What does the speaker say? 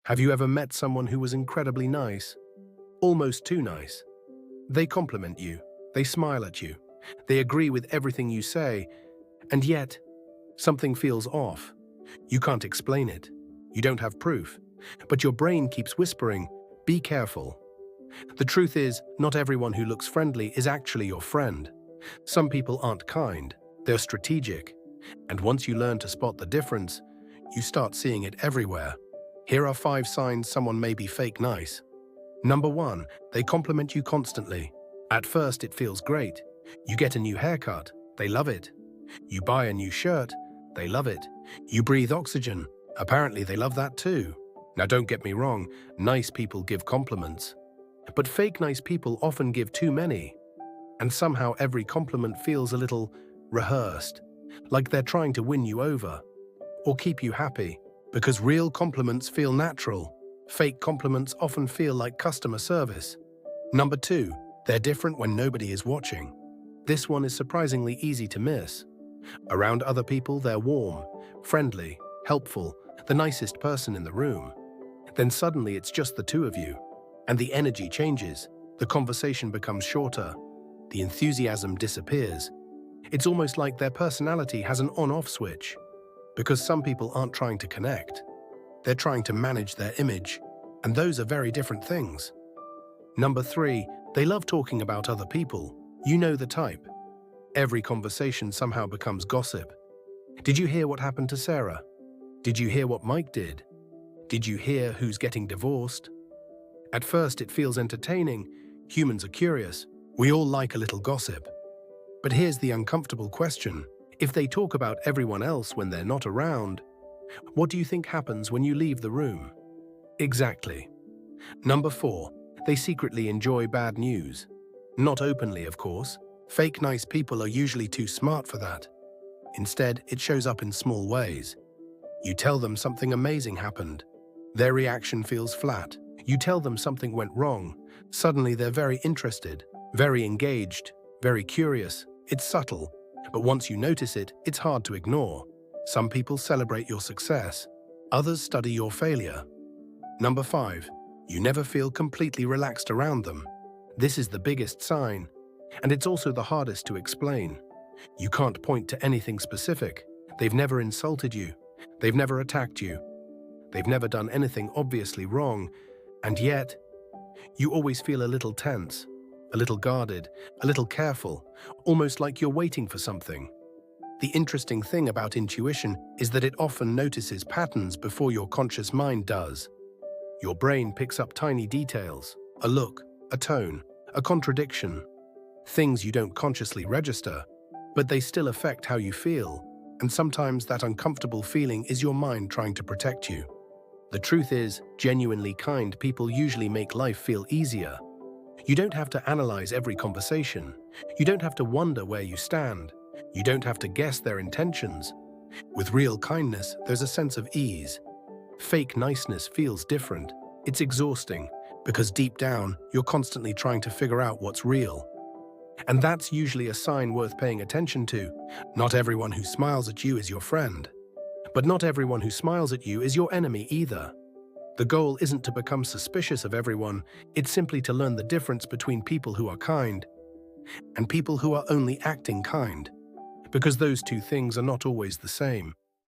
Have you ever met someone who was incredibly nice? Almost too nice. They compliment you, they smile at you, they agree with everything you say, and yet, something feels off. You can't explain it. You don't have proof. But your brain keeps whispering, be careful. The truth is, not everyone who looks friendly is actually your friend. Some people aren't kind, they're strategic. And once you learn to spot the difference, you start seeing it everywhere. Here are 5 signs someone may be fake nice. Number 1, they compliment you constantly. At first, it feels great. You get a new haircut, they love it. You buy a new shirt, they love it. You breathe oxygen, apparently they love that too. Now don't get me wrong, nice people give compliments. But fake nice people often give too many. And somehow every compliment feels a little rehearsed, like they're trying to win you over or keep you happy. Because real compliments feel natural, fake compliments often feel like customer service. Number 2, they're different when nobody is watching. This one is surprisingly easy to miss. Around other people, they're warm, friendly, helpful, the nicest person in the room. Then suddenly it's just the two of you, and the energy changes, the conversation becomes shorter, the enthusiasm disappears. It's almost like their personality has an on-off switch. Because some people aren't trying to connect. They're trying to manage their image, and those are very different things. Number 3, they love talking about other people. You know the type. Every conversation somehow becomes gossip. Did you hear what happened to Sarah? Did you hear what Mike did? Did you hear who's getting divorced? At first it feels entertaining. Humans are curious. We all like a little gossip. But here's the uncomfortable question. If they talk about everyone else when they're not around, what do you think happens when you leave the room? Exactly. Number 4, they secretly enjoy bad news. Not openly, of course. Fake nice people are usually too smart for that. Instead, it shows up in small ways. You tell them something amazing happened. Their reaction feels flat. You tell them something went wrong. Suddenly they're very interested, very engaged, very curious. It's subtle. But once you notice it, it's hard to ignore. Some people celebrate your success. Others study your failure. Number 5, you never feel completely relaxed around them. This is the biggest sign, and it's also the hardest to explain. You can't point to anything specific. They've never insulted you. They've never attacked you. They've never done anything obviously wrong, and yet, you always feel a little tense. A little guarded, a little careful, almost like you're waiting for something. The interesting thing about intuition is that it often notices patterns before your conscious mind does. Your brain picks up tiny details, a look, a tone, a contradiction, things you don't consciously register, but they still affect how you feel, and sometimes that uncomfortable feeling is your mind trying to protect you. The truth is, genuinely kind people usually make life feel easier. You don't have to analyze every conversation. You don't have to wonder where you stand. You don't have to guess their intentions. With real kindness, there's a sense of ease. Fake niceness feels different. It's exhausting, because deep down, you're constantly trying to figure out what's real. And that's usually a sign worth paying attention to. Not everyone who smiles at you is your friend. But not everyone who smiles at you is your enemy either. The goal isn't to become suspicious of everyone, it's simply to learn the difference between people who are kind and people who are only acting kind, because those two things are not always the same.